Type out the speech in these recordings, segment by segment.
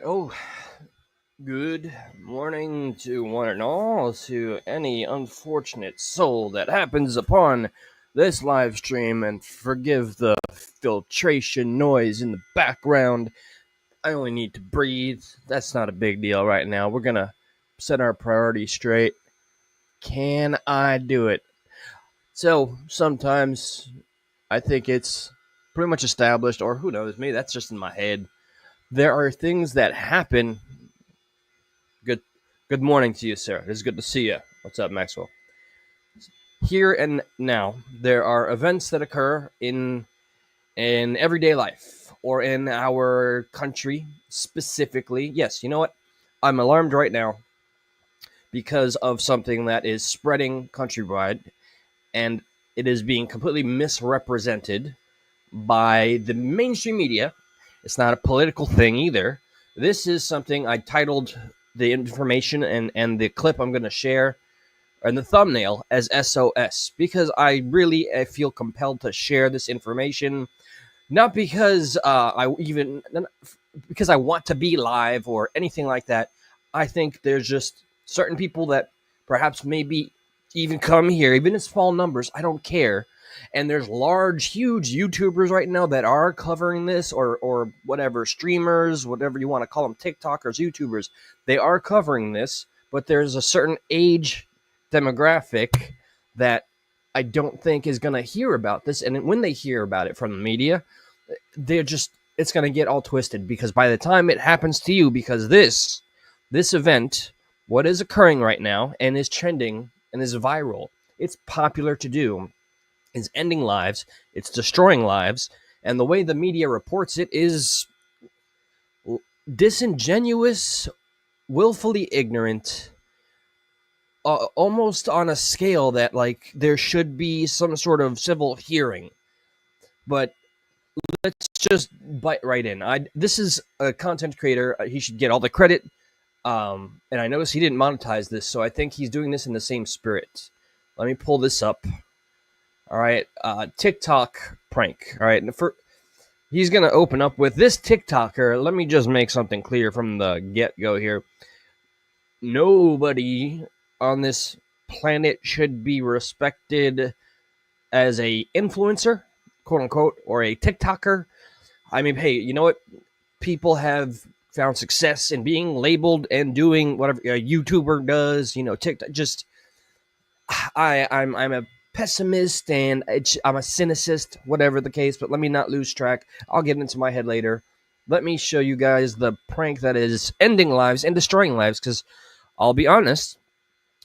Oh, good morning to one and all, to any unfortunate soul that happens upon this live stream, and forgive the filtration noise in the background. I only need to breathe. That's not a big deal right now. We're gonna set our priorities straight. Can I do it? So, sometimes I think it's pretty much established, or who knows, maybe that's just in my head. There are things that happen. Good good morning to you, sir. It is good to see you. What's up, Maxwell? Here and now, there are events that occur in everyday life or in our country specifically. Yes, you know what? I'm alarmed right now because of something that is spreading countrywide, and it is being completely misrepresented by the mainstream media. It's not a political thing either. This is something I titled the information and the clip I'm going to share and the thumbnail as SOS, because I feel compelled to share this information, not because because I want to be live or anything like that. I think there's just certain people that perhaps maybe even come here, even in small numbers. I don't care. And there's large, huge YouTubers right now that are covering this, or whatever, streamers, whatever you want to call them, TikTokers, YouTubers. They are covering this, but there's a certain age demographic that I don't think is going to hear about this. And when they hear about it from the media, they're just it's going to get all twisted, because by the time it happens to you, because this event, what is occurring right now and is trending and is viral, it's popular to do, is ending lives, it's destroying lives, and the way the media reports it is disingenuous, willfully ignorant, almost on a scale that, like, there should be some sort of civil hearing. But let's just bite right in. This is a content creator. He should get all the credit. And I noticed he didn't monetize this, so I think he's doing this in the same spirit. Let me pull this up. All right, TikTok prank. All right, he's gonna open up with this TikToker. Let me just make something clear from the get-go here. Nobody on this planet should be respected as a influencer, quote unquote, or a TikToker. I mean, hey, you know what? People have found success in being labeled and doing whatever a YouTuber does. TikTok. Just I'm a pessimist, and I'm a cynicist, whatever the case. But let me not lose track. I'll get into my head later. Let me show you guys the prank that is ending lives and destroying lives. Because I'll be honest,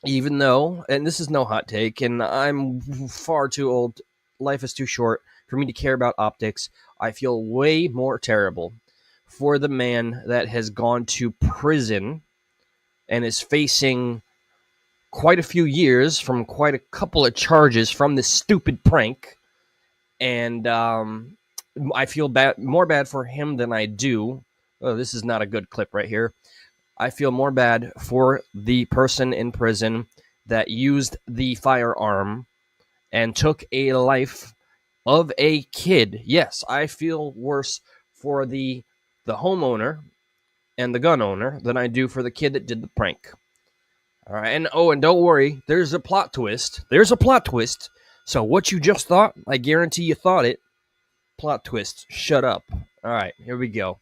even though, and this is no hot take, and I'm far too old, life is too short for me to care about optics, I feel way more terrible for the man that has gone to prison and is facing quite a few years from quite a couple of charges from this stupid prank. And I feel more bad for him than I do. Oh, this is not a good clip right here. I feel more bad for the person in prison that used the firearm and took a life of a kid. Yes, I feel worse for the homeowner and the gun owner than I do for the kid that did the prank. All right, and don't worry, there's a plot twist. There's a plot twist. So what you just thought, I guarantee you thought it. Plot twist. Shut up. All right, here we go.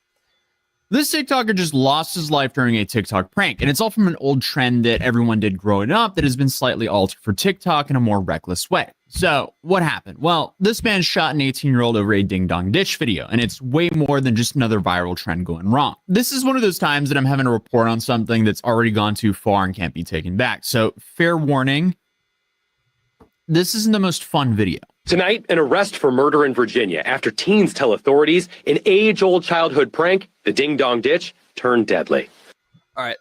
This TikToker just lost his life during a TikTok prank, and it's all from an old trend that everyone did growing up that has been slightly altered for TikTok in a more reckless way. So, what happened? Well, this man shot an 18-year-old over a ding dong ditch video, and it's way more than just another viral trend going wrong. This is one of those times that I'm having to report on something that's already gone too far and can't be taken back. So, fair warning, this isn't the most fun video. Tonight, an arrest for murder in Virginia after teens tell authorities an age-old childhood prank, the ding-dong ditch, turned deadly. All right,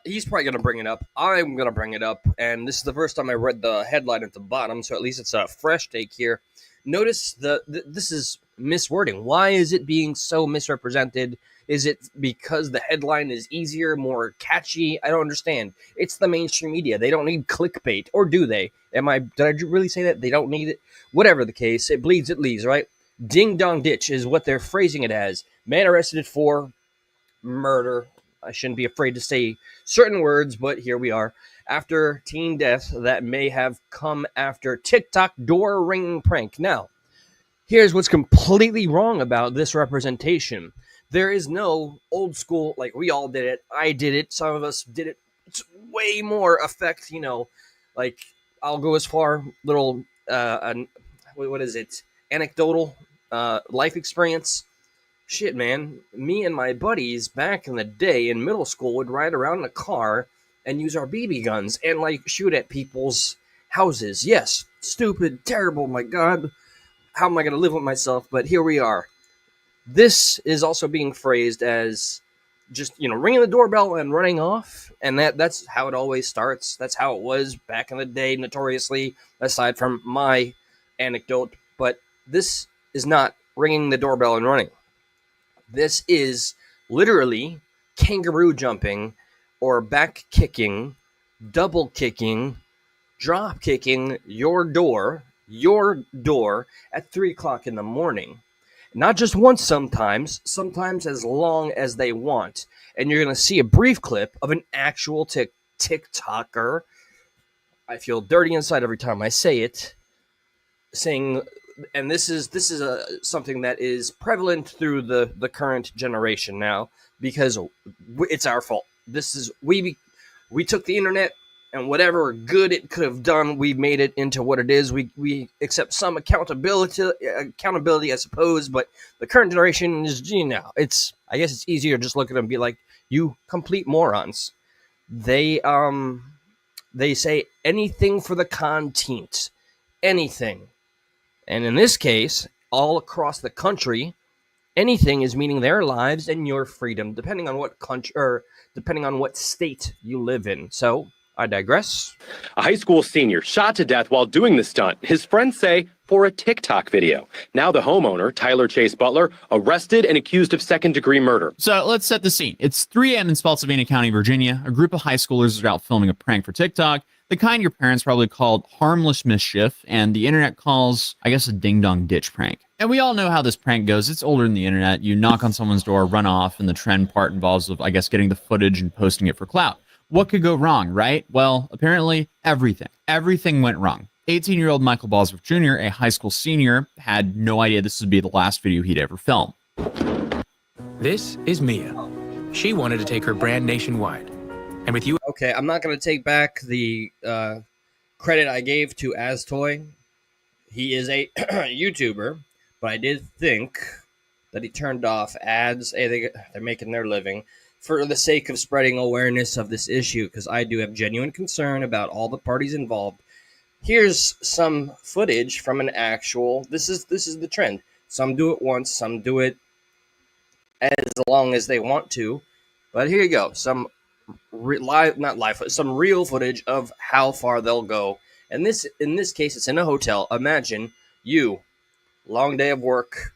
he's probably going to bring it up. I'm going to bring it up, and this is the first time I read the headline at the bottom, so at least it's a fresh take here. Notice this is miswording. Why is it being so misrepresented? Is it because the headline is easier, more catchy? I don't understand. It's the mainstream media. They don't need clickbait, or do they? Did I really say that? They don't need it? Whatever the case, it bleeds, it leaves, right? Ding dong ditch is what they're phrasing it as. Man arrested for murder. I shouldn't be afraid to say certain words, but here we are. After teen death that may have come after TikTok door ringing prank. Now, here's what's completely wrong about this representation. There is no old school, like we all did it. I did it. Some of us did it. It's way more effect, like I'll go as far, little, what is it? Anecdotal life experience. Shit, man. Me and my buddies back in the day in middle school would ride around in a car and use our BB guns and like shoot at people's houses. Yes, stupid, terrible. My God, how am I going to live with myself? But here we are. This is also being phrased as just, ringing the doorbell and running off. And that's how it always starts. That's how it was back in the day, notoriously, aside from my anecdote. But this is not ringing the doorbell and running. This is literally kangaroo jumping or back kicking, double kicking, drop kicking your door at 3 o'clock in the morning. Not just once sometimes as long as they want. And you're going to see a brief clip of an actual TikToker. I feel dirty inside every time I say it. Saying, and this is something that is prevalent through the current generation now, because it's our fault. We took the internet, and whatever good it could have done, we made it into what it is. We accept some accountability, I suppose, but the current generation is, I guess it's easier to just look at them and be like, you complete morons. They say anything for the content, anything. And in this case, all across the country, anything is meaning their lives and your freedom, depending on what country or depending on what state you live in. So I digress. A high school senior shot to death while doing the stunt, his friends say, for a TikTok video. Now the homeowner, Tyler Chase Butler, arrested and accused of second-degree murder. So let's set the scene. It's 3 a.m. in Spotsylvania County, Virginia. A group of high schoolers are out filming a prank for TikTok, the kind your parents probably called harmless mischief, and the internet calls, I guess, a ding-dong ditch prank. And we all know how this prank goes. It's older than the internet. You knock on someone's door, run off, and the trend part involves, I guess, getting the footage and posting it for clout. What could go wrong, right? Well, apparently everything. Everything went wrong. 18-year-old Michael Bosworth Jr., a high school senior, had no idea this would be the last video he'd ever film. This is Mia. She wanted to take her brand nationwide. And with you... Okay, I'm not going to take back the credit I gave to Aztoy. He is a YouTuber, but I did think that he turned off ads. Hey, they're making their living for the sake of spreading awareness of this issue, because I do have genuine concern about all the parties involved. Here's some footage from an actual. This is the trend. Some do it once, some do it as long as they want to. But here you go. Some some real footage of how far they'll go. And in this case, it's in a hotel. Imagine you, long day of work.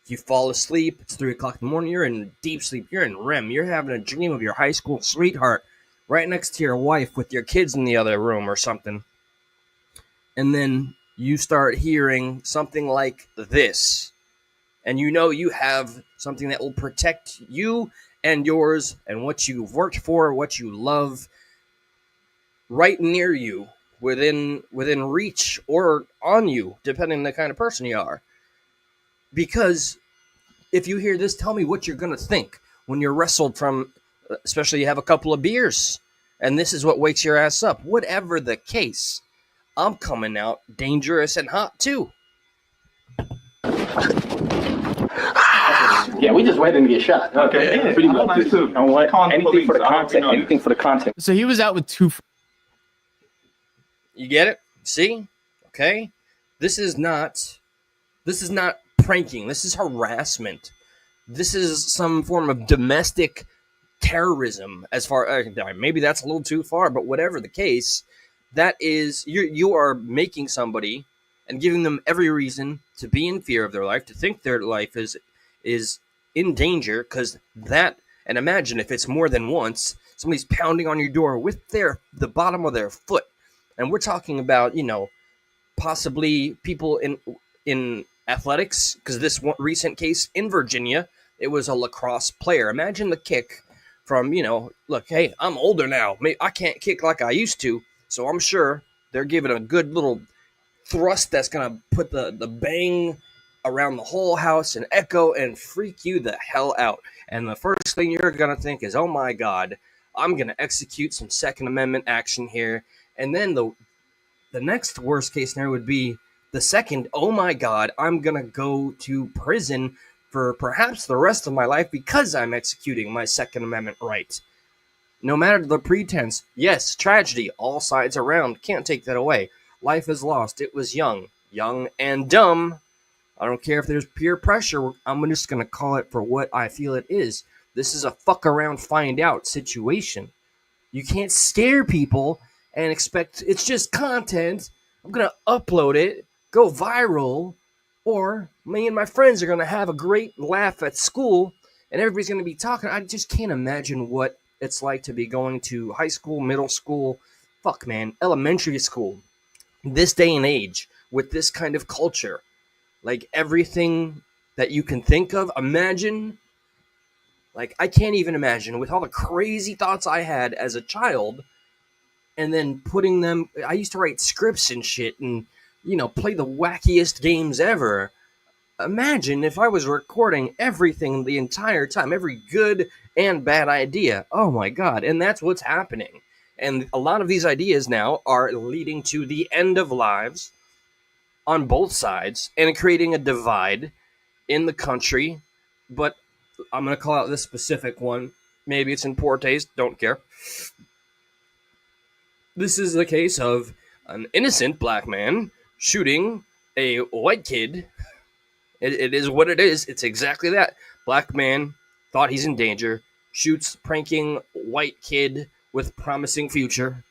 You fall asleep. It's 3 o'clock in the morning. You're in deep sleep. You're in REM. You're having a dream of your high school sweetheart right next to your wife with your kids in the other room or something. And then you start hearing something like this. And you have something that will protect you and yours and what you've worked for, what you love, right near you, within reach or on you, depending on the kind of person you are. Because if you hear this, tell me what you're going to think when you're wrestled from, especially you have a couple of beers, and this is what wakes your ass up. Whatever the case, I'm coming out dangerous and hot too. Yeah, we just waiting to get shot. Okay, yeah, pretty much. Nice too. And what? Anything police. for the content. Anything for the content. So he was out with 2 You get it? See? Okay? This is not pranking. This is harassment. This is some form of domestic terrorism. As far maybe that's a little too far, but whatever the case, that is you are making somebody and giving them every reason to be in fear of their life, to think their life is in danger, because that, and imagine if it's more than once, somebody's pounding on your door with the bottom of their foot. And we're talking about, possibly people in athletics, because this one recent case in Virginia, It was a lacrosse player. Imagine the kick from, look, hey, I'm older now. I can't kick like I used to. So I'm sure they're giving a good little thrust that's going to put the bang around the whole house and echo and freak you the hell out. And the first thing you're going to think is, oh my God, I'm going to execute some Second Amendment action here. And then the next worst case scenario would be the second, oh my God, I'm going to go to prison for perhaps the rest of my life because I'm executing my Second Amendment right. No matter the pretense, yes, tragedy, all sides around, can't take that away. Life is lost. It was young and dumb. I don't care if there's peer pressure. I'm just going to call it for what I feel it is. This is a fuck around, find out situation. You can't scare people and expect it's just content. I'm going to upload it, go viral, or me and my friends are going to have a great laugh at school and everybody's going to be talking. I just can't imagine what it's like to be going to high school, middle school, elementary school, this day and age with this kind of culture. Like everything that you can think of, imagine. Like I can't even imagine with all the crazy thoughts I had as a child and then putting them. I used to write scripts and shit and, play the wackiest games ever. Imagine if I was recording everything the entire time, every good and bad idea. Oh my God. And that's what's happening. And a lot of these ideas now are leading to the end of lives on both sides and creating a divide in the country. But I'm going to call out this specific one. Maybe it's in poor taste. Don't care. This is the case of an innocent black man shooting a white kid. It is what it is. It's exactly that. Black man thought he's in danger, shoots pranking white kid with promising future.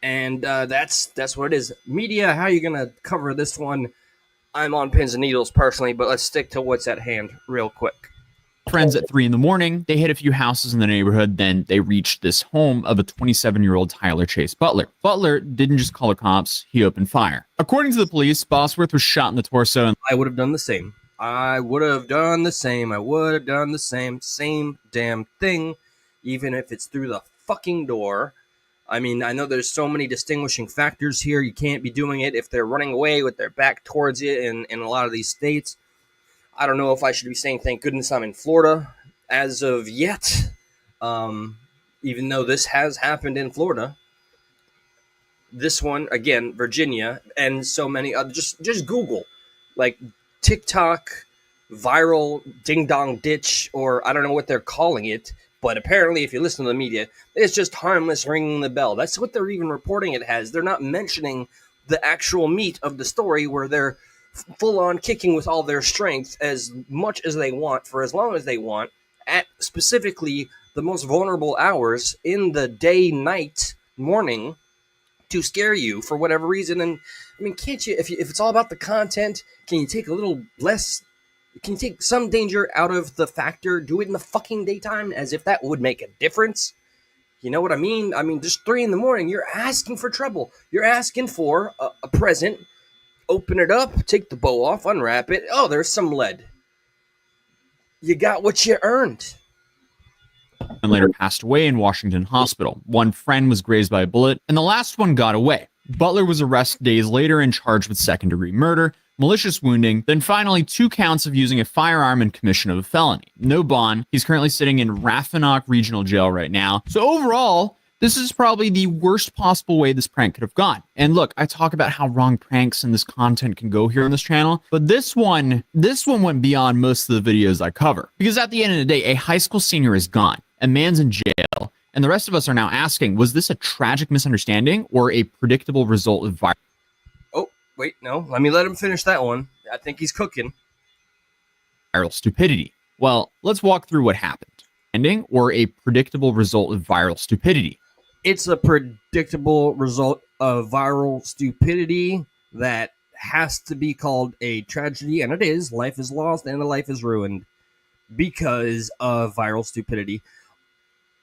And that's what it is. Media, how are you going to cover this one? I'm on pins and needles personally, but let's stick to what's at hand real quick. Friends at 3 a.m. They hit a few houses in the neighborhood. Then they reached this home of a 27-year-old Tyler Chase Butler. Butler didn't just call the cops. He opened fire. According to the police, Bosworth was shot in the torso. I would have done the same. Same damn thing, even if it's through the fucking door. I mean, I know there's so many distinguishing factors here. You can't be doing it if they're running away with their back towards you in a lot of these states. I don't know if I should be saying thank goodness I'm in Florida as of yet, even though this has happened in Florida. This one, again, Virginia, and so many other. Just Google, like TikTok, viral ding-dong ditch, or I don't know what they're calling it. But apparently, if you listen to the media, it's just harmless ringing the bell. That's what they're even reporting it as. They're not mentioning the actual meat of the story where they're full-on kicking with all their strength as much as they want for as long as they want at specifically the most vulnerable hours in the day, night, morning to scare you for whatever reason. And, I mean, can't you, if it's all about the content, can you take a little less... Can you take some danger out of the factor? Do it in the fucking daytime as if that would make a difference? You know what I mean? I mean, just 3 a.m, you're asking for trouble. You're asking for a present. Open it up, take the bow off, unwrap it. Oh, there's some lead. You got what you earned. And later passed away in Washington Hospital. One friend was grazed by a bullet, and the last one got away. Butler was arrested days later and charged with second-degree murder, malicious wounding, then finally 2 counts of using a firearm in commission of a felony. No bond. He's currently sitting in Rappahannock Regional Jail right now. So overall, this is probably the worst possible way this prank could have gone. And look, I talk about how wrong pranks and this content can go here on this channel, but this one went beyond most of the videos I cover. Because at the end of the day, a high school senior is gone, a man's in jail, and the rest of us are now asking, was this a tragic misunderstanding or a predictable result of violence? Wait, no. Let me let him finish that one. I think he's cooking. Viral stupidity. Well, let's walk through what happened. Ending or a predictable result of viral stupidity. It's a predictable result of viral stupidity that has to be called a tragedy, and it is. Life is lost and the life is ruined because of viral stupidity.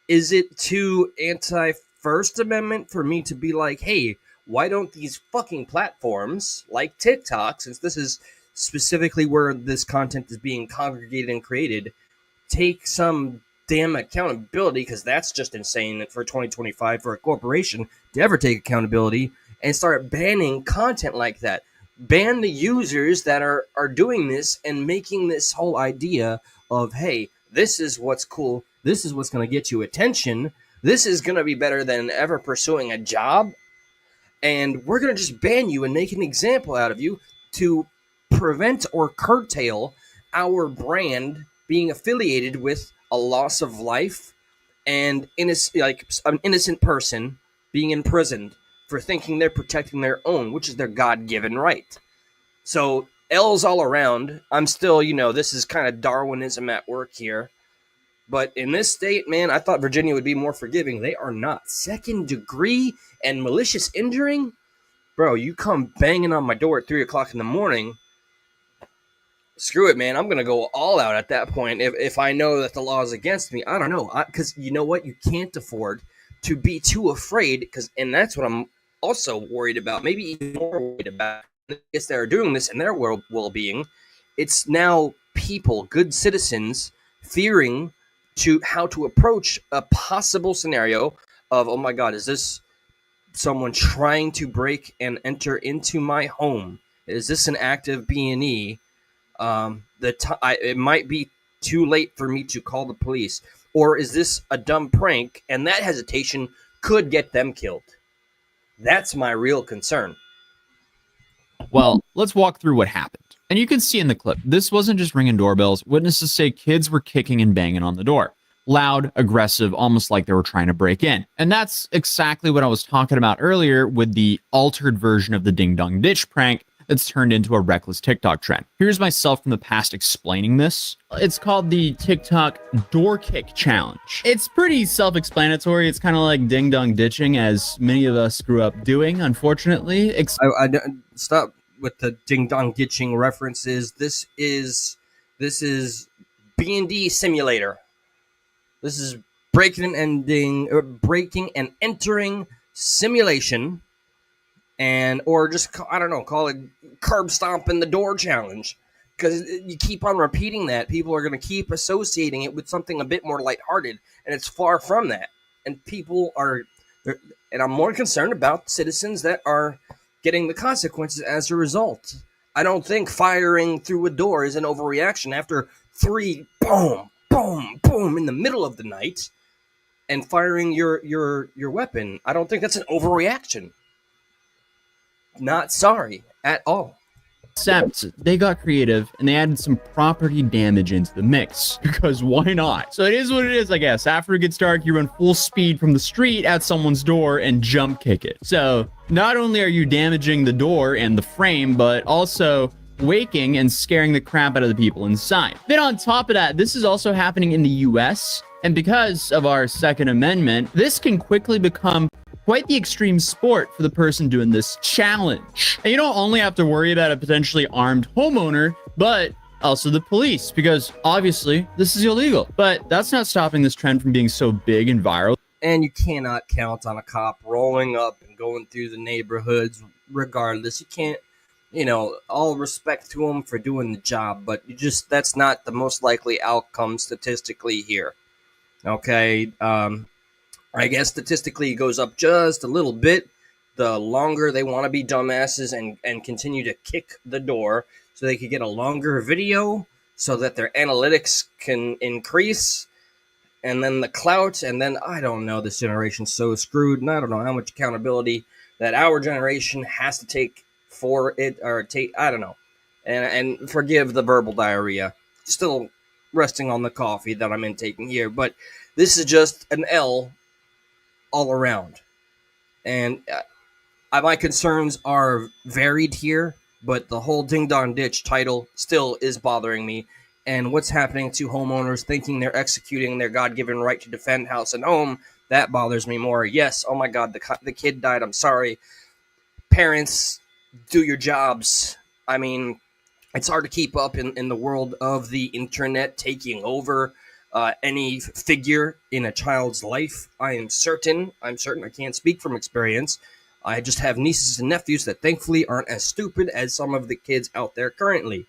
Is it too anti-First Amendment for me to be like, hey, why don't these fucking platforms like TikTok, since this is specifically where this content is being congregated and created, take some damn accountability, because that's just insane for 2025 for a corporation to ever take accountability and start banning content like that. Ban the users that are doing this and making this whole idea of, hey, this is what's cool, this is what's going to get you attention, this is going to be better than ever pursuing a job, and we're going to just ban you and make an example out of you to prevent or curtail our brand being affiliated with a loss of life and like an innocent person being imprisoned for thinking they're protecting their own, which is their God-given right. So L's all around. I'm still, this is kind of Darwinism at work here. But in this state, man, I thought Virginia would be more forgiving. They are not. Second degree and malicious injuring? Bro, you come banging on my door at 3 o'clock in the morning, screw it, man. I'm going to go all out at that point if I know that the law is against me. I don't know. Because you know what? You can't afford to be too afraid, and that's what I'm also worried about, maybe even more worried about. If they're doing this in their well-being, it's now people, good citizens, fearing how to approach a possible scenario of, oh my God, is this someone trying to break and enter into my home? Is this an active B&E? It might be too late for me to call the police, or is this a dumb prank? And that hesitation could get them killed. That's my real concern. Well, let's walk through what happened. And you can see in the clip, this wasn't just ringing doorbells. Witnesses say kids were kicking and banging on the door. Loud, aggressive, almost like they were trying to break in. And that's exactly what I was talking about earlier with the altered version of the Ding Dong Ditch prank that's turned into a reckless TikTok trend. Here's myself from the past explaining this. It's called the TikTok Door Kick Challenge. It's pretty self-explanatory. It's kind of like ding dong ditching, as many of us grew up doing, unfortunately. I stop with the ding dong ditching references. This is B&D Simulator. This is breaking and entering simulation. Or just, I don't know, call it curb stomping the door challenge. Because you keep on repeating that, people are going to keep associating it with something a bit more lighthearted, and it's far from that. And and I'm more concerned about citizens that are getting the consequences as a result. I don't think firing through a door is an overreaction after 3 boom, boom, boom in the middle of the night, and firing your weapon. I don't think that's an overreaction. Not sorry at all. Except they got creative and they added some property damage into the mix, because why not? So it is what it is, I guess. After it gets dark, you run full speed from the street at someone's door and jump kick it. So not only are you damaging the door and the frame, but also waking and scaring the crap out of the people inside. Then on top of that, this is also happening in the US, and because of our Second Amendment, this can quickly become quite the extreme sport for the person doing this challenge. And you don't only have to worry about a potentially armed homeowner, but also the police, because obviously this is illegal. But that's not stopping this trend from being so big and viral. And you cannot count on a cop rolling up and going through the neighborhoods regardless. You can't, all respect to them for doing the job, but that's not the most likely outcome statistically here. Okay, I guess statistically it goes up just a little bit the longer they want to be dumbasses and continue to kick the door so they could get a longer video so that their analytics can increase, and then the clout, and then I don't know, this generation's so screwed, and I don't know how much accountability that our generation has to take for it, or take, I don't know, and forgive the verbal diarrhea, still resting on the coffee that I'm intaking here, but this is just an L all around. And my concerns are varied here, but the whole Ding Dong Ditch title still is bothering me. And what's happening to homeowners thinking they're executing their God-given right to defend house and home, that bothers me more. Yes, oh my God, the kid died, I'm sorry. Parents, do your jobs. I mean, it's hard to keep up in the world of the internet taking over any figure in a child's life. I'm certain, I can't speak from experience. I just have nieces and nephews that thankfully aren't as stupid as some of the kids out there currently.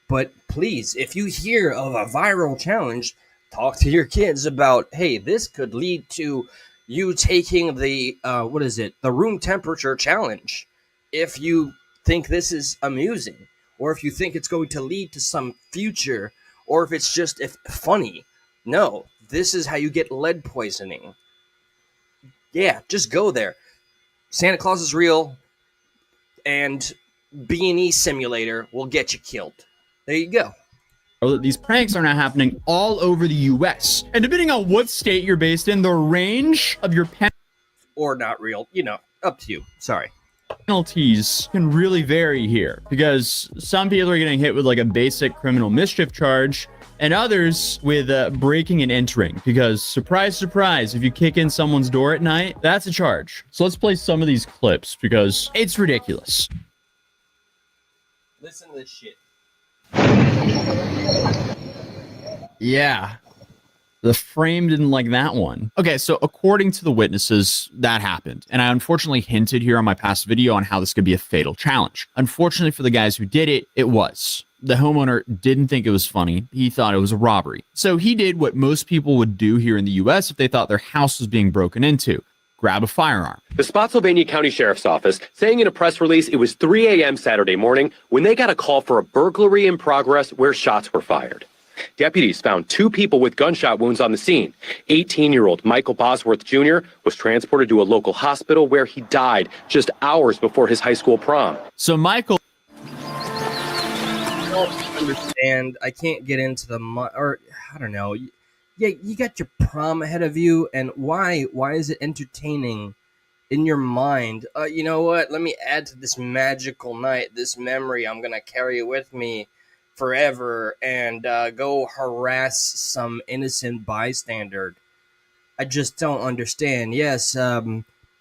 But please, if you hear of a viral challenge, talk to your kids about, hey, this could lead to you taking the the room temperature challenge. If you think this is amusing, or if you think it's going to lead to some future, or if it's just funny. No, this is how you get lead poisoning. Yeah, just go there. Santa Claus is real, and B&E Simulator will get you killed. There you go. That these pranks are now happening all over the US. And depending on what state you're based in, the range of your Or not real, up to you. Sorry. penalties can really vary here, because some people are getting hit with like a basic criminal mischief charge, and others with breaking and entering, because surprise, surprise, if you kick in someone's door at night, that's a charge. So let's play some of these clips because it's ridiculous. Listen to this shit. Yeah. The frame didn't like that one. Okay, so according to the witnesses, that happened. And I unfortunately hinted here on my past video on how this could be a fatal challenge. Unfortunately for the guys who did it, it was. The homeowner didn't think it was funny. He thought it was a robbery. So he did what most people would do here in the US if they thought their house was being broken into. Grab a firearm. The Spotsylvania County Sheriff's Office saying in a press release it was 3 a.m. Saturday morning when they got a call for a burglary in progress where shots were fired. Deputies found 2 people with gunshot wounds on the scene. 18-year-old Michael Bosworth Jr. was transported to a local hospital where he died just hours before his high school prom. So Michael... I don't understand. I can't get into or I don't know. Yeah, you got your prom ahead of you, and why is it entertaining in your mind? You know what? Let me add to this magical night, this memory I'm gonna carry with me forever, and go harass some innocent bystander. I just don't understand. Yes,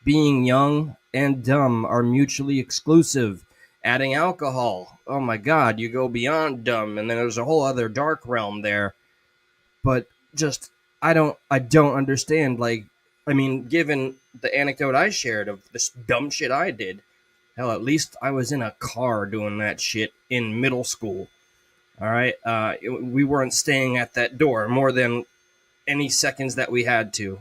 being young and dumb are mutually exclusive. Adding alcohol, oh my god, you go beyond dumb, and then there's a whole other dark realm there. But just I don't understand. Like, I mean, given the anecdote I shared of this dumb shit I did, hell, at least I was in a car doing that shit in middle school. All right, we weren't staying at that door more than any seconds that we had to.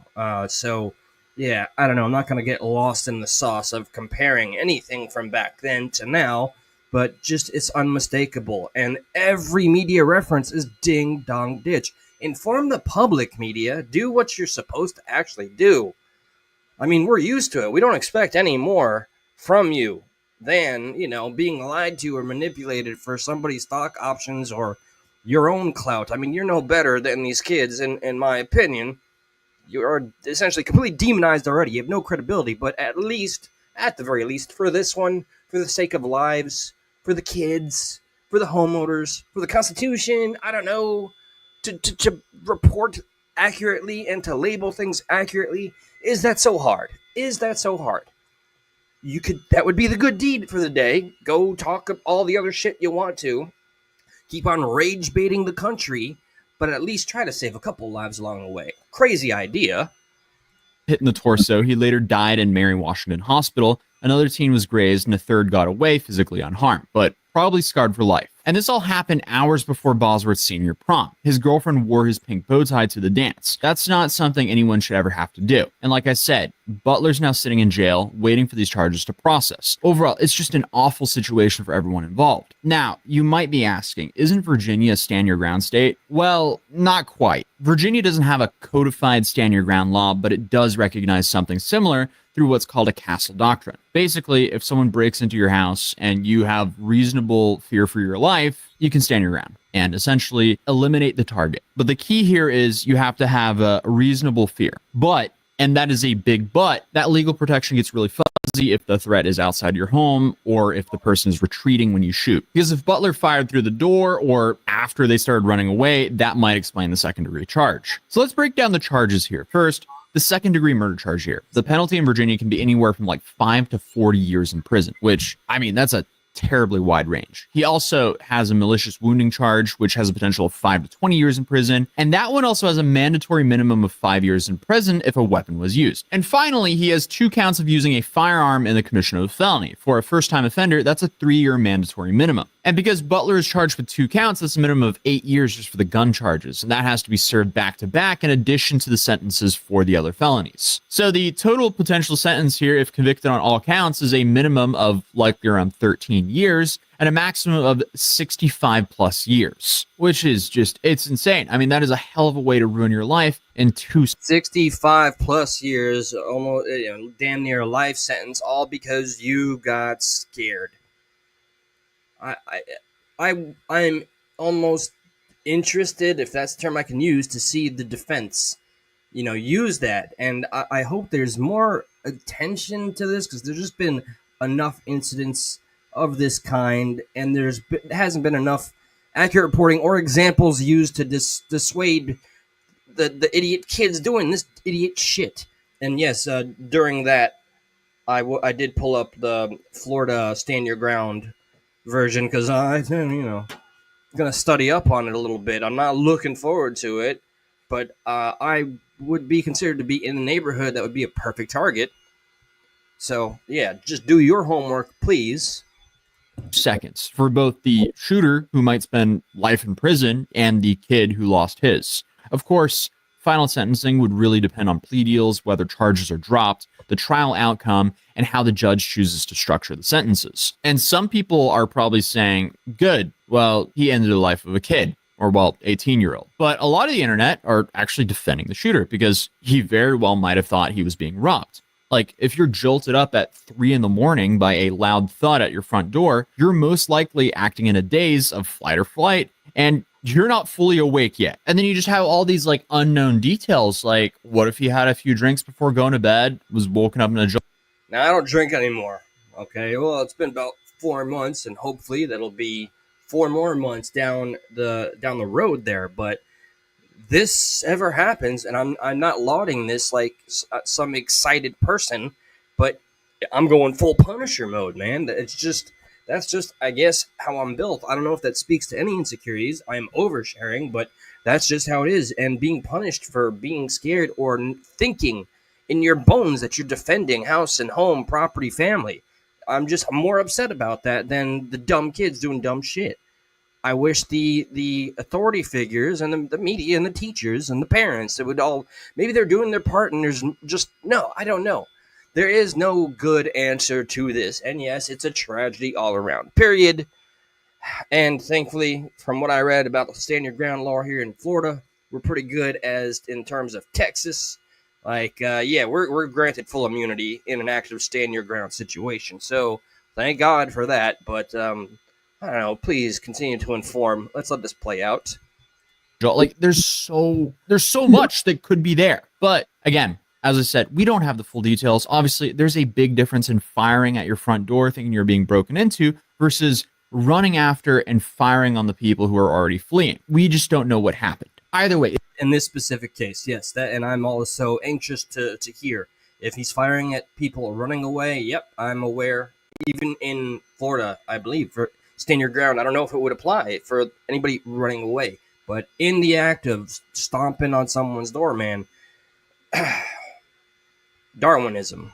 So yeah, I don't know. I'm not gonna get lost in the sauce of comparing anything from back then to now, but just it's unmistakable, and every media reference is ding dong ditch. Inform the public, media. Do what you're supposed to actually do. I mean, we're used to it. We don't expect any more from you than, being lied to or manipulated for somebody's stock options or your own clout. I mean, you're no better than these kids, in my opinion. You are essentially completely demonized already. You have no credibility, but at the very least, for this one, for the sake of lives, for the kids, for the homeowners, for the Constitution, I don't know, to report accurately and to label things accurately, is that so hard? Is that so hard? That would be the good deed for the day. Go talk all the other shit you want to. Keep on rage baiting the country, but at least try to save a couple lives along the way. Crazy idea. Hit in the torso. He later died in Mary Washington Hospital. Another teen was grazed, and a third got away physically unharmed, but probably scarred for life. And this all happened hours before Bosworth's senior prom. His girlfriend wore his pink bow tie to the dance. That's not something anyone should ever have to do. And like I said, Butler's now sitting in jail, waiting for these charges to process. Overall, it's just an awful situation for everyone involved. Now, you might be asking, isn't Virginia a stand your ground state? Well, not quite. Virginia doesn't have a codified stand your ground law, but it does recognize something similar through what's called a castle doctrine. Basically, if someone breaks into your house and you have reasonable fear for your life, you can stand your ground and essentially eliminate the target. But the key here is you have to have a reasonable fear. But, and that is a big but, that legal protection gets really fuzzy if the threat is outside your home or if the person is retreating when you shoot. Because if Butler fired through the door or after they started running away, that might explain the second-degree charge. So let's break down the charges here. First, the second-degree murder charge here. The penalty in Virginia can be anywhere from like 5 to 40 years in prison, which, I mean, that's a terribly wide range. He also has a malicious wounding charge, which has a potential of 5 to 20 years in prison. And that one also has a mandatory minimum of 5 years in prison if a weapon was used. And finally, he has 2 counts of using a firearm in the commission of a felony. For a first-time offender, that's a 3-year mandatory minimum. And because Butler is charged with 2 counts, that's a minimum of 8 years just for the gun charges. And that has to be served back to back in addition to the sentences for the other felonies. So the total potential sentence here, if convicted on all counts, is a minimum of likely around 13 years and a maximum of 65 plus years, which is just, it's insane. I mean, that is a hell of a way to ruin your life in 65 plus years, almost damn near a life sentence, all because you got scared. I'm almost interested, if that's the term I can use, to see the defense, use that. And I hope there's more attention to this, because there's just been enough incidents of this kind, and hasn't been enough accurate reporting or examples used to dissuade the idiot kids doing this idiot shit. And yes, during that, I did pull up the Florida Stand Your Ground version, because I'm gonna study up on it a little bit. I'm not looking forward to it, but I would be considered to be in a neighborhood that would be a perfect target. So yeah, just do your homework, please. seconds for both the shooter, who might spend life in prison, and the kid who lost his. Of course, final sentencing would really depend on plea deals, whether charges are dropped, the trial outcome, and how the judge chooses to structure the sentences. And some people are probably saying, good, well, he ended the life of a kid, or, well, 18-year-old. But a lot of the internet are actually defending the shooter because he very well might have thought he was being robbed. Like, if you're jolted up at 3 a.m. by a loud thud at your front door, you're most likely acting in a daze of flight or flight, and you're not fully awake yet. And then you just have all these, like, unknown details, like, what if he had a few drinks before going to bed, was woken up in a jolt? Now, I don't drink anymore, okay? Well, it's been about 4 months, and hopefully that'll be 4 more months down the road there, but this ever happens, and I'm not lauding this like some excited person, but I'm going full Punisher mode, man. That's just I guess how I'm built. I don't know if that speaks to any insecurities. I am oversharing, but that's just how it is. And being punished for being scared or thinking in your bones that you're defending house and home, property, family. I'm more upset about that than the dumb kids doing dumb shit. I wish the authority figures and the media and the teachers and the parents that would all, maybe they're doing their part, and there's just, no, I don't know. There is no good answer to this. And yes, it's a tragedy all around, period. And thankfully, from what I read about the stand your ground law here in Florida, we're pretty good as in terms of Texas. Like, yeah, we're granted full immunity in an active stand your ground situation. So thank God for that. But, I don't know, please continue to inform. Let's let this play out. Like, there's so much that could be there. But again, as I said, we don't have the full details. Obviously, there's a big difference in firing at your front door thinking you're being broken into versus running after and firing on the people who are already fleeing. We just don't know what happened. Either way. In this specific case, yes, that, and I'm also anxious to hear. If he's firing at people running away, yep, I'm aware. Even in Florida, I believe, for stand your ground, I don't know if it would apply for anybody running away. But in the act of stomping on someone's door, man, Darwinism.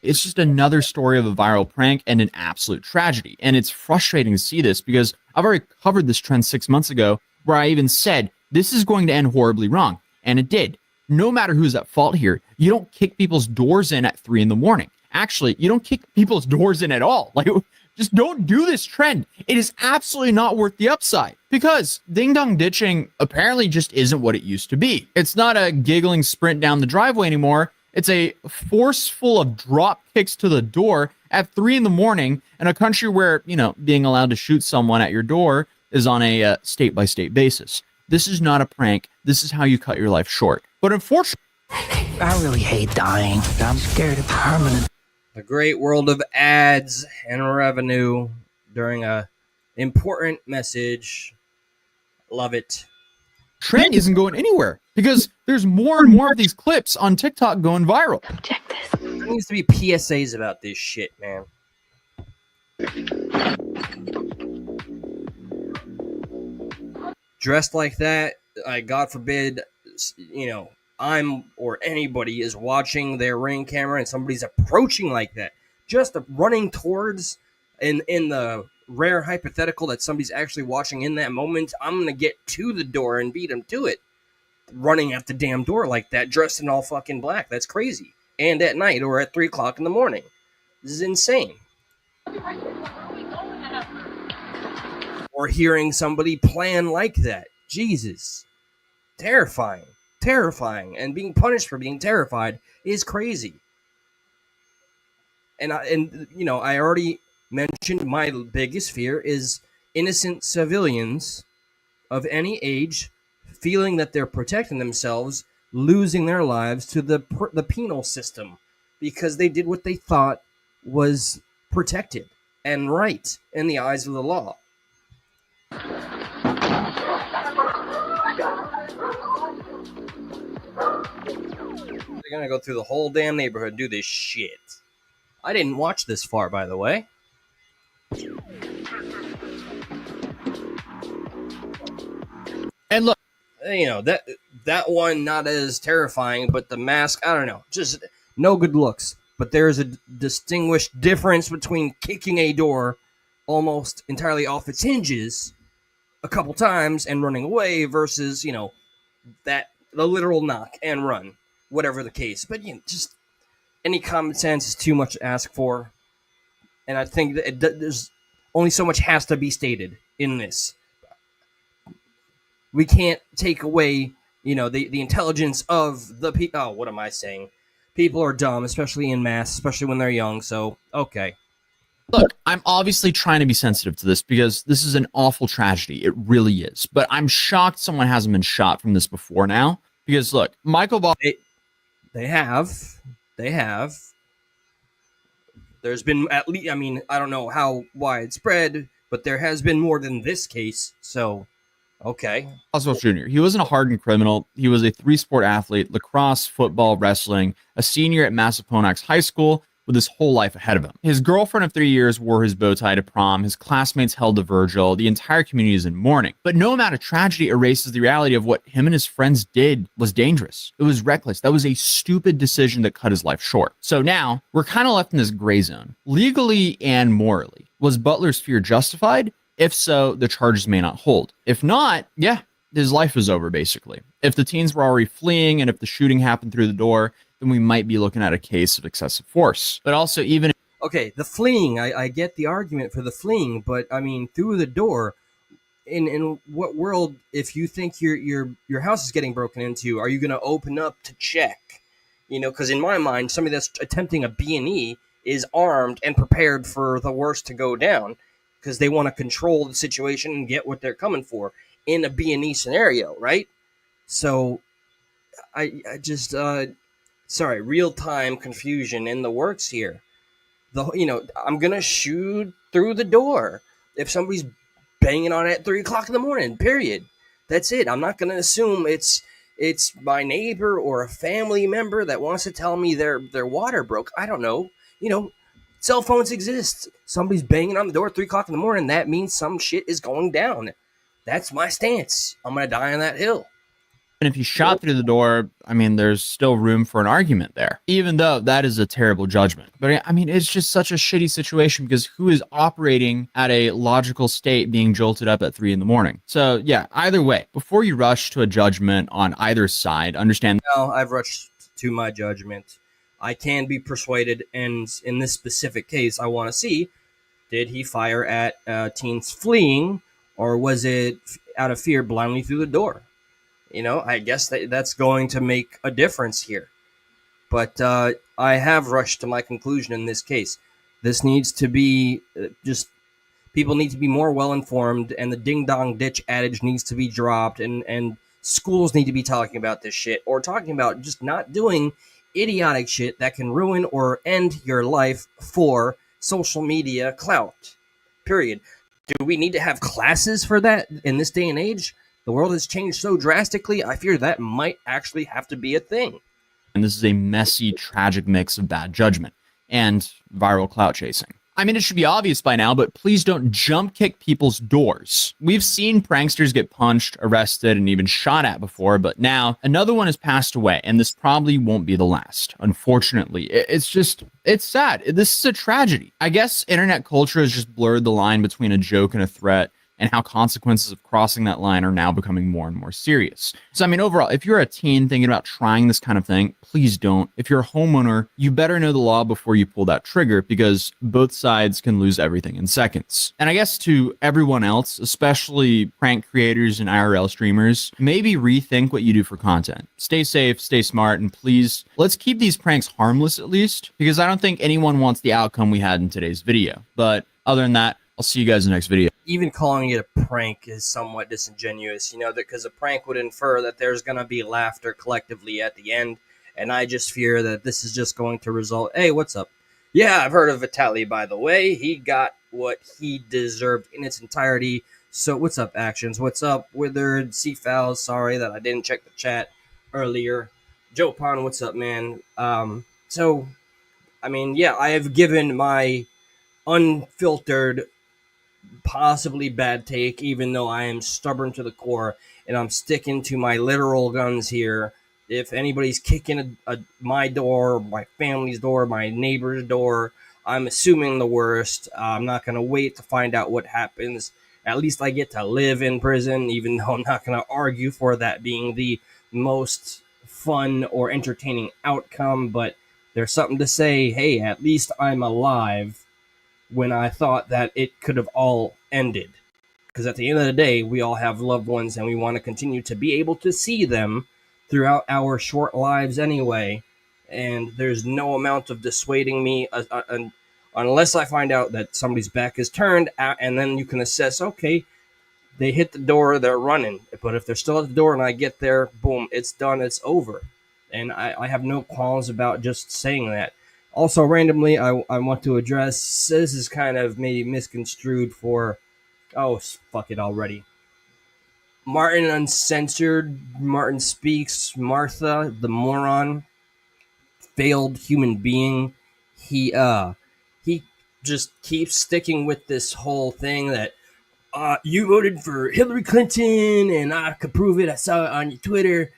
It's just another story of a viral prank and an absolute tragedy. And it's frustrating to see this because I've already covered this trend 6 months ago, where I even said this is going to end horribly wrong. And it did. No matter who's at fault here, you don't kick people's doors in at 3 a.m. Actually, you don't kick people's doors in at all. Like, just don't do this trend. It is absolutely not worth the upside because ding-dong ditching apparently just isn't what it used to be. It's not a giggling sprint down the driveway anymore. It's a forceful of drop kicks to the door at 3 a.m. in a country where, being allowed to shoot someone at your door is on a state-by-state basis. This is not a prank. This is how you cut your life short. But unfortunately, I really hate dying. I'm scared of permanent. The great world of ads and revenue during a important message. Love it. Trend isn't going anywhere because there's more and more of these clips on TikTok going viral. Check this. There needs to be PSAs about this shit, man. Dressed like that, God forbid, I'm or anybody is watching their Ring camera and somebody's approaching like that, just running towards in the rare hypothetical that somebody's actually watching in that moment, I'm going to get to the door and beat them to it. Running at the damn door like that, dressed in all fucking black. That's crazy. And at night or at 3 o'clock in the morning. This is insane. Or hearing somebody plan like that. Jesus. Terrifying. Terrifying. And being punished for being terrified is crazy. And I already mentioned my biggest fear is innocent civilians of any age feeling that they're protecting themselves, losing their lives to the penal system because they did what they thought was protected and right in the eyes of the law. They're gonna go through the whole damn neighborhood and do this shit. I didn't watch this far, by the way. And look, that one not as terrifying, but the mask, I don't know, just no good looks. But there's a distinguished difference between kicking a door almost entirely off its hinges a couple times and running away versus, the literal knock and run, whatever the case. But just any common sense is too much to ask for. And I think that there's only so much has to be stated in this. We can't take away, the intelligence of the people. Oh, what am I saying? People are dumb, especially in mass, especially when they're young. So, okay. Look, I'm obviously trying to be sensitive to this because this is an awful tragedy. It really is. But I'm shocked someone hasn't been shot from this before now. Because, look, Michael Ball... They have. There's been at least, I don't know how widespread, but there has been more than this case. So, okay. Oswald Jr., he wasn't a hardened criminal. He was a 3-sport athlete, lacrosse, football, wrestling, a senior at Massaponax High School, with his whole life ahead of him. His girlfriend of 3 years wore his bow tie to prom. His classmates held the vigil. The entire community is in mourning. But no amount of tragedy erases the reality of what him and his friends did was dangerous. It was reckless. That was a stupid decision that cut his life short. So now we're kind of left in this gray zone. Legally and morally, was Butler's fear justified? If so, the charges may not hold. If not, yeah, his life is over, basically. If the teens were already fleeing and if the shooting happened through the door, then we might be looking at a case of excessive force. But also, even... Okay, the fleeing, I get the argument for the fleeing, but, through the door, in what world, if you think your house is getting broken into, are you going to open up to check? Because in my mind, somebody that's attempting a B&E is armed and prepared for the worst to go down, because they want to control the situation and get what they're coming for in a B&E scenario, right? So, I just... real-time confusion in the works here. I'm gonna shoot through the door if somebody's banging on it at 3 o'clock in the morning. Period. That's it. I'm not gonna assume it's my neighbor or a family member that wants to tell me their water broke. I don't know. Cell phones exist. Somebody's banging on the door at 3 o'clock in the morning. That means some shit is going down. That's my stance. I'm gonna die on that hill. And if you shot through the door, there's still room for an argument there, even though that is a terrible judgment. But it's just such a shitty situation because who is operating at a logical state being jolted up at 3 a.m? So yeah, either way, before you rush to a judgment on either side, understand. No, I've rushed to my judgment. I can be persuaded, and in this specific case, I want to see, did he fire at teens fleeing, or was it out of fear blindly through the door? I guess that's going to make a difference here. But I have rushed to my conclusion in this case. This needs to be people need to be more well-informed, and the ding-dong-ditch adage needs to be dropped, and schools need to be talking about this shit, or talking about just not doing idiotic shit that can ruin or end your life for social media clout. Period. Do we need to have classes for that in this day and age? The world has changed so drastically, I fear that might actually have to be a thing. And this is a messy, tragic mix of bad judgment and viral clout chasing. I mean, it should be obvious by now, but please don't jump kick people's doors. We've seen pranksters get punched, arrested, and even shot at before, but now another one has passed away, and this probably won't be the last. Unfortunately, it's sad. This is a tragedy. I guess internet culture has just blurred the line between a joke and a threat, and how consequences of crossing that line are now becoming more and more serious. So, I mean, overall, if you're a teen thinking about trying this kind of thing, please don't. If you're a homeowner, you better know the law before you pull that trigger, because both sides can lose everything in seconds. And I guess to everyone else, especially prank creators and IRL streamers, maybe rethink what you do for content. Stay safe, stay smart, and please, let's keep these pranks harmless at least, because I don't think anyone wants the outcome we had in today's video. But other than that, I'll see you guys in the next video. Even calling it a prank is somewhat disingenuous, because a prank would infer that there's going to be laughter collectively at the end, and I just fear that this is just going to result, hey, what's up? Yeah, I've heard of Vitaly, by the way. He got what he deserved in its entirety. So what's up, Actions? What's up, Withered, C-Fowl? Sorry that I didn't check the chat earlier. Joe Pon, what's up, man? So, I mean, yeah, I have given my unfiltered, possibly bad take, even though I am stubborn to the core and I'm sticking to my literal guns here. If anybody's kicking my door, my family's door, my neighbor's door, I'm assuming the worst. I'm not going to wait to find out what happens. At least I get to live in prison, even though I'm not going to argue for that being the most fun or entertaining outcome. But there's something to say, hey, at least I'm alive, when I thought that it could have all ended. Because at the end of the day, we all have loved ones and we want to continue to be able to see them throughout our short lives anyway. And there's no amount of dissuading me unless I find out that somebody's back is turned, and then you can assess, okay, they hit the door, they're running. But if they're still at the door and I get there, boom, it's done, it's over. And I have no qualms about just saying that. Also, randomly, I want to address, this is kind of maybe misconstrued for, oh, fuck it already. Martin Uncensored, Martin Speaks, Martha, the moron, failed human being. He just keeps sticking with this whole thing that, you voted for Hillary Clinton and I could prove it. I saw it on your Twitter.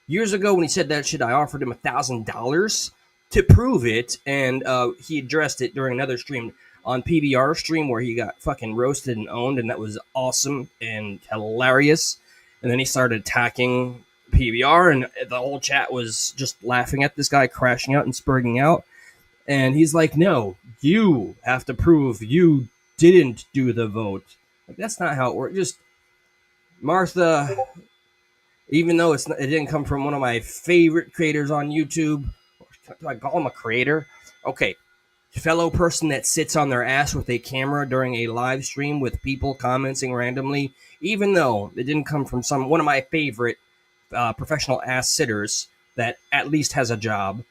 Years ago when he said that shit, I offered him $1,000 to prove it, and he addressed it during another stream on PBR stream where he got fucking roasted and owned, and that was awesome and hilarious. And then he started attacking PBR, and the whole chat was just laughing at this guy crashing out and spurging out. And he's like, no, you have to prove you didn't do the vote. Like, that's not how it works. Just Martha, even though it didn't come from one of my favorite creators on YouTube, do I call him a creator? Okay, fellow person that sits on their ass with a camera during a live stream with people commenting randomly, even though it didn't come from one of my favorite professional ass sitters that at least has a job.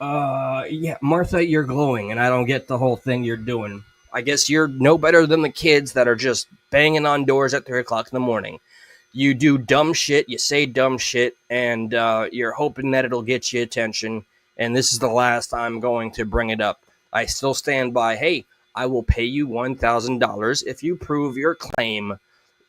Yeah, Martha, you're glowing, and I don't get the whole thing you're doing. I guess you're no better than the kids that are just banging on doors at 3 o'clock in the morning. You do dumb shit, you say dumb shit, and you're hoping that it'll get you attention. And this is the last I'm going to bring it up. I still stand by, hey, I will pay you $1,000 if you prove your claim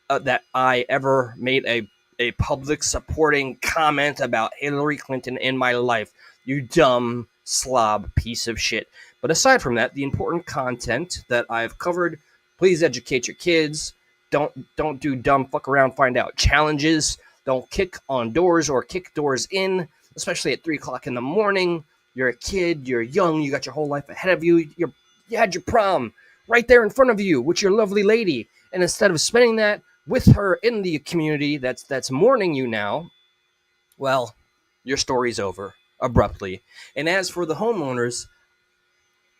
that I ever made a public supporting comment about Hillary Clinton in my life. You dumb slob piece of shit. But aside from that, the important content that I've covered, please educate your kids. Don't do dumb fuck around, find out challenges. Don't kick on doors or kick doors in, especially at 3 o'clock in the morning. You're a kid, you're young, you got your whole life ahead of you. You had your prom right there in front of you with your lovely lady. And instead of spending that with her in the community that's mourning you now, well, your story's over abruptly. And as for the homeowners,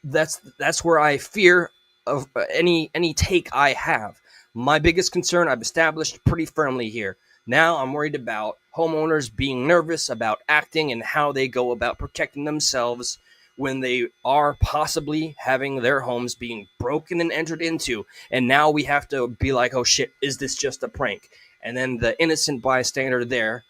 that's where I fear of any take I have. My biggest concern I've established pretty firmly here. Now I'm worried about homeowners being nervous about acting and how they go about protecting themselves when they are possibly having their homes being broken and entered into. And now we have to be like, oh shit, is this just a prank? And then the innocent bystander there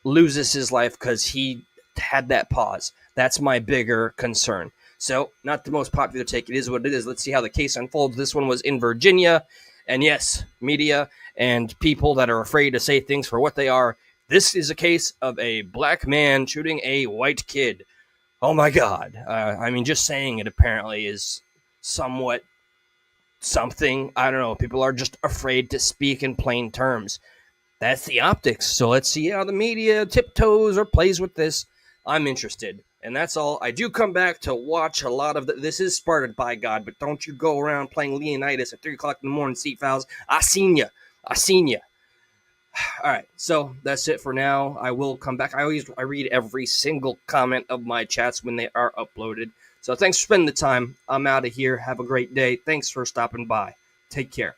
loses his life because he had that pause. That's my bigger concern. So, not the most popular take. It is what it is. Let's see how the case unfolds. This one was in Virginia. And yes, media and people that are afraid to say things for what they are. This is a case of a black man shooting a white kid. Oh my God. I mean, just saying it apparently is somewhat something. I don't know. People are just afraid to speak in plain terms. That's the optics. So let's see how the media tiptoes or plays with this. I'm interested. And that's all. I do come back to watch a lot of this is started by God, but don't you go around playing Leonidas at 3 o'clock in the morning, seat files. I seen ya. All right, so that's it for now. I will come back. I read every single comment of my chats when they are uploaded. So thanks for spending the time. I'm out of here. Have a great day. Thanks for stopping by. Take care.